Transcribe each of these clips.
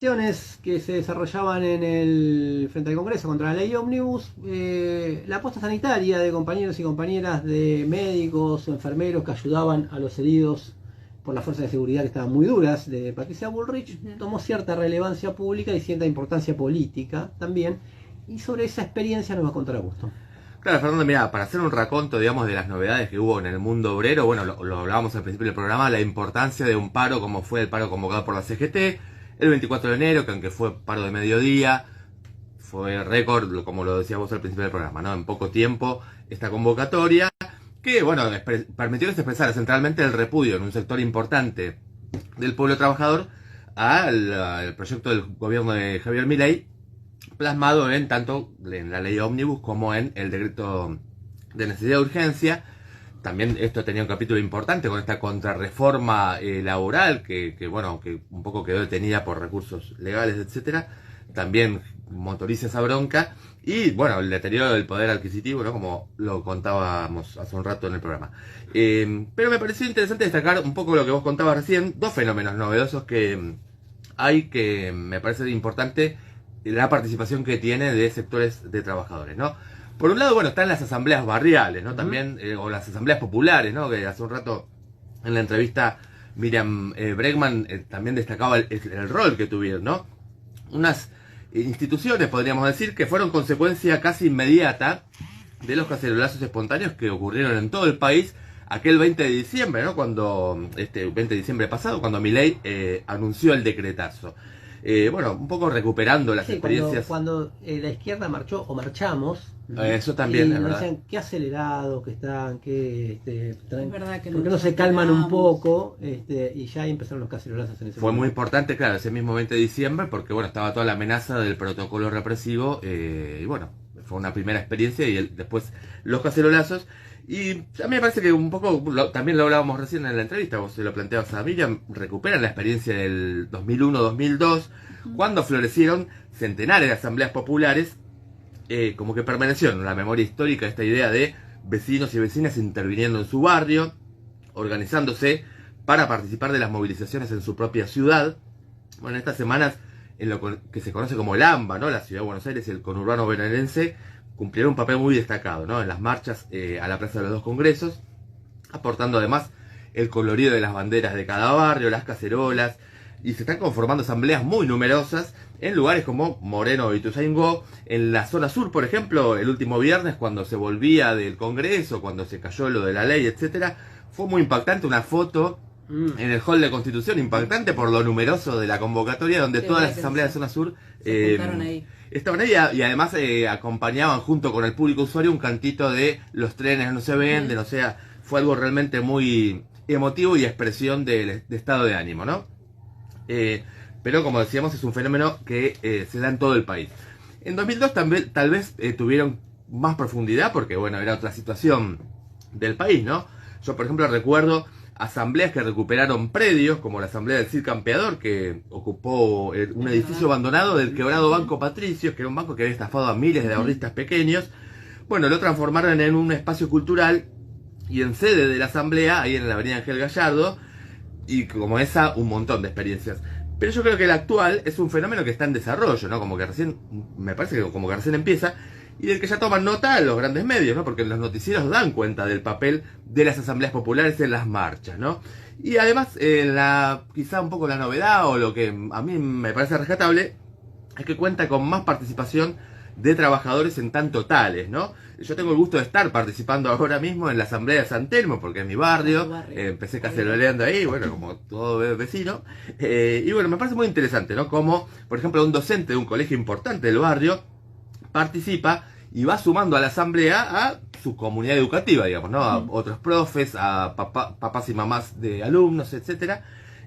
Acciones que se desarrollaban frente al Congreso contra la ley Ómnibus, la apuesta sanitaria de compañeros y compañeras de médicos o enfermeros que ayudaban a los heridos por las fuerzas de seguridad que estaban muy duras de Patricia Bullrich tomó cierta relevancia pública y cierta importancia política también, y sobre esa experiencia nos va a contar Augusto. Claro, Fernando, mira, para hacer un raconto, digamos, de las novedades que hubo en el mundo obrero, bueno, lo hablábamos al principio del programa, la importancia de un paro como fue el paro convocado por la CGT, el 24 de enero, que aunque fue paro de mediodía, fue récord, como lo decías vos al principio del programa, ¿no? En poco tiempo, esta convocatoria, que, bueno, permitió que se expresara centralmente el repudio en un sector importante del pueblo trabajador al proyecto del gobierno de Javier Milei, plasmado en tanto en la ley Ómnibus como en el decreto de necesidad de urgencia. También esto tenía un capítulo importante con esta contrarreforma laboral que un poco quedó detenida por recursos legales, etcétera. También motoriza esa bronca y, bueno, el deterioro del poder adquisitivo, ¿no? Como lo contábamos hace un rato en el programa. Pero me pareció interesante destacar un poco lo que vos contabas recién, dos fenómenos novedosos que hay que me parece importante la participación que tiene de sectores de trabajadores, ¿no? Por un lado, bueno, están las asambleas barriales, ¿no? También, o las asambleas populares, ¿no? Que hace un rato en la entrevista Miriam Bregman también destacaba el rol que tuvieron, ¿no? Unas instituciones, podríamos decir, que fueron consecuencia casi inmediata de los cacerolazos espontáneos que ocurrieron en todo el país aquel 20 de diciembre, ¿no? Cuando, 20 de diciembre pasado, cuando Milei anunció el decretazo. Un poco recuperando las experiencias. Cuando la izquierda marchó o marchamos, eso también, y es nos verdad. decían qué acelerados que están, Es verdad que ¿por qué no se calman un poco? Y ya ahí empezaron los cacerolazos en ese Fue momento. muy importante, claro, ese mismo 20 de diciembre, porque bueno, estaba toda la amenaza del protocolo represivo, y bueno, fue una primera experiencia y después los cacerolazos. Y a mí me parece que un poco, también lo hablábamos recién en la entrevista, vos se lo planteabas a Miriam, recuperan la experiencia del 2001-2002, cuando florecieron centenares de asambleas populares, como que permanecieron en la memoria histórica esta idea de vecinos y vecinas interviniendo en su barrio, organizándose para participar de las movilizaciones en su propia ciudad. Bueno, estas semanas, en lo que se conoce como el AMBA, ¿no? La Ciudad de Buenos Aires y el conurbano bonaerense cumplieron un papel muy destacado, ¿no? En las marchas a la Plaza de los Dos Congresos, aportando además el colorido de las banderas de cada barrio, las cacerolas, y se están conformando asambleas muy numerosas en lugares como Moreno y Ituzaingó, en la zona sur, por ejemplo, el último viernes cuando se volvía del Congreso, cuando se cayó lo de la ley, etcétera, fue muy impactante una foto en el hall de Constitución, impactante por lo numeroso de la convocatoria, donde todas las asambleas de zona sur estaban ahí y además acompañaban junto con el público usuario un cantito de los trenes no se venden, o sea, fue algo realmente muy emotivo y expresión de estado de ánimo, ¿no? Pero como decíamos, es un fenómeno que se da en todo el país. En 2002 también, tal vez tuvieron más profundidad porque, bueno, era otra situación del país, ¿no? Yo, por ejemplo, recuerdo asambleas que recuperaron predios, como la asamblea del Cid Campeador, que ocupó un edificio abandonado del quebrado Banco Patricios, que era un banco que había estafado a miles de ahorristas pequeños. Bueno, lo transformaron en un espacio cultural y en sede de la asamblea, ahí en la avenida Ángel Gallardo, y como esa, un montón de experiencias. Pero yo creo que el actual es un fenómeno que está en desarrollo, ¿no? Como que recién, me parece que como que recién empieza, y del que ya toman nota los grandes medios, ¿no? Porque los noticieros dan cuenta del papel de las asambleas populares en las marchas, ¿no? Y además, quizá un poco la novedad, o lo que a mí me parece rescatable, es que cuenta con más participación de trabajadores en tanto tales, ¿no? Yo tengo el gusto de estar participando ahora mismo en la asamblea de San Telmo, porque es mi barrio, empecé caceroleando ahí, bueno, como todo vecino, y bueno, me parece muy interesante, ¿no? Como, por ejemplo, un docente de un colegio importante del barrio participa y va sumando a la asamblea a su comunidad educativa, digamos, ¿no? A otros profes, a papás y mamás de alumnos, etcétera,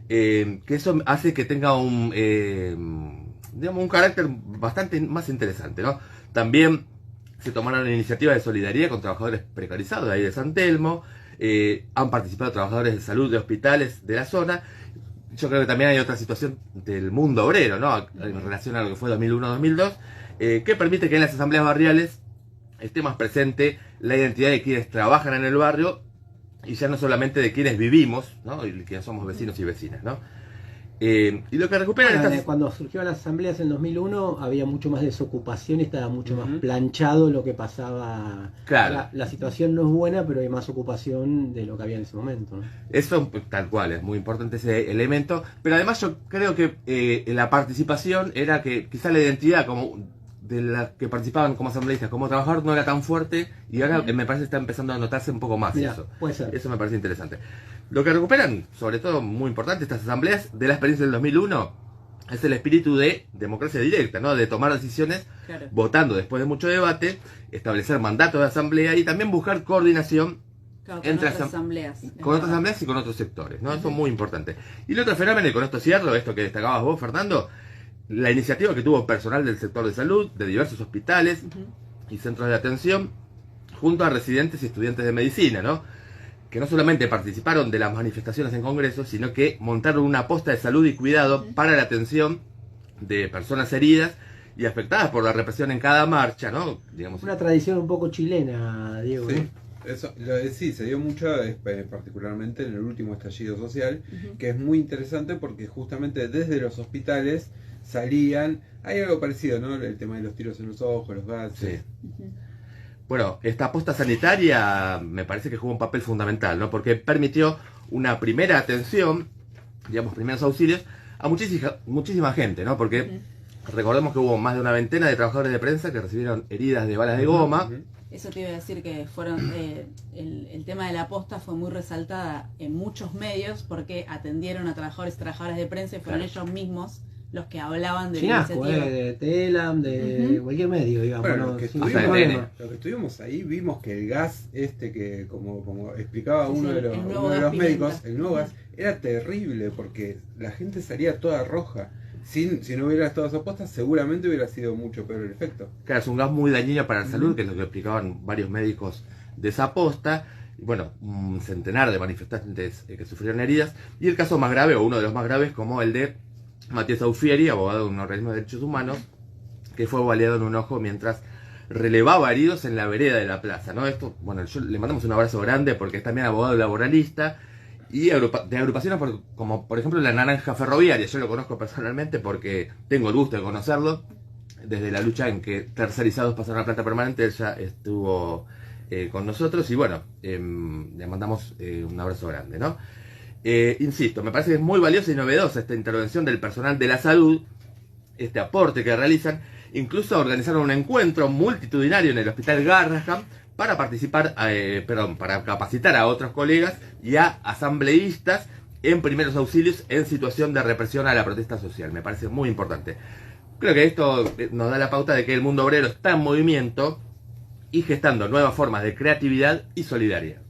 que eso hace que tenga un carácter bastante más interesante, ¿no? También se tomaron iniciativas de solidaridad con trabajadores precarizados de ahí de San Telmo, han participado trabajadores de salud de hospitales de la zona. Yo creo que también hay otra situación del mundo obrero, ¿no? En relación a lo que fue 2001-2002, que permite que en las asambleas barriales esté más presente la identidad de quienes trabajan en el barrio y ya no solamente de quienes vivimos, ¿no? Y quienes somos vecinos y vecinas, ¿no? Y lo que recuperan Bueno, estas... cuando surgieron las asambleas en 2001 había mucho más desocupación y estaba mucho más planchado lo que pasaba. Claro. La situación no es buena, pero hay más ocupación de lo que había en ese momento, ¿no? Eso tal cual, es muy importante ese elemento, pero además yo creo que la participación era que quizá la identidad como de las que participaban como asambleístas, como trabajador no era tan fuerte y ahora me parece que está empezando a notarse un poco más. Mirá, eso. puede ser. Eso me parece interesante. Lo que recuperan, sobre todo muy importante, estas asambleas de la experiencia del 2001 es el espíritu de democracia directa, ¿no? De tomar decisiones votando después de mucho debate, establecer mandatos de asamblea y también buscar coordinación entre otras asambleas. Con otras asambleas y con otros sectores, ¿no? Eso es muy importante. Y el otro fenómeno, y con esto cierro, esto que destacabas vos, Fernando, la iniciativa que tuvo personal del sector de salud, de diversos hospitales y centros de atención, junto a residentes y estudiantes de medicina, ¿no? Que no solamente participaron de las manifestaciones en congresos, sino que montaron una posta de salud y cuidado para la atención de personas heridas y afectadas por la represión en cada marcha, ¿no? Digamos, una tradición un poco chilena, Diego. Sí. ¿No? Eso, sí, se dio mucho, particularmente en el último estallido social, que es muy interesante porque justamente desde los hospitales salían, hay algo parecido, ¿no? El tema de los tiros en los ojos, los gases. Sí. Bueno, esta posta sanitaria me parece que jugó un papel fundamental, ¿no? Porque permitió una primera atención, digamos, primeros auxilios, a muchísima gente, ¿no? Porque recordemos que hubo más de una veintena de trabajadores de prensa que recibieron heridas de balas de goma. Eso te iba a decir que fueron el tema de la posta fue muy resaltada en muchos medios porque atendieron a trabajadores y trabajadoras de prensa y fueron ellos mismos los que hablaban de la iniciativa. De Telam, de cualquier medio, digamos. Bueno, ¿no? lo que estuvimos ahí vimos que el gas que como explicaba uno de los médicos, el nuevo gas, era terrible porque la gente salía toda roja. Si no hubiera estado esa posta, seguramente hubiera sido mucho peor el efecto. Claro, es un gas muy dañino para la salud, que es lo que explicaban varios médicos de esa posta. Y bueno, un centenar de manifestantes que sufrieron heridas. Y el caso más grave, o uno de los más graves, como el de Matías Aufieri, abogado de un organismo de derechos humanos, que fue baleado en un ojo mientras relevaba heridos en la vereda de la plaza, ¿no? Esto, bueno, le mandamos un abrazo grande porque es también abogado laboralista y de agrupaciones como por ejemplo la Naranja Ferroviaria. Yo lo conozco personalmente porque tengo el gusto de conocerlo. Desde la lucha en que tercerizados pasaron a planta permanente, él ya estuvo con nosotros y bueno, le mandamos un abrazo grande, ¿no? Insisto, me parece que es muy valiosa y novedosa esta intervención del personal de la salud, este aporte que realizan. Incluso organizaron un encuentro multitudinario en el Hospital Garrahan para para capacitar a otros colegas y a asambleístas en primeros auxilios en situación de represión a la protesta social. Me parece muy importante. Creo que esto nos da la pauta de que el mundo obrero está en movimiento y gestando nuevas formas de creatividad y solidaridad.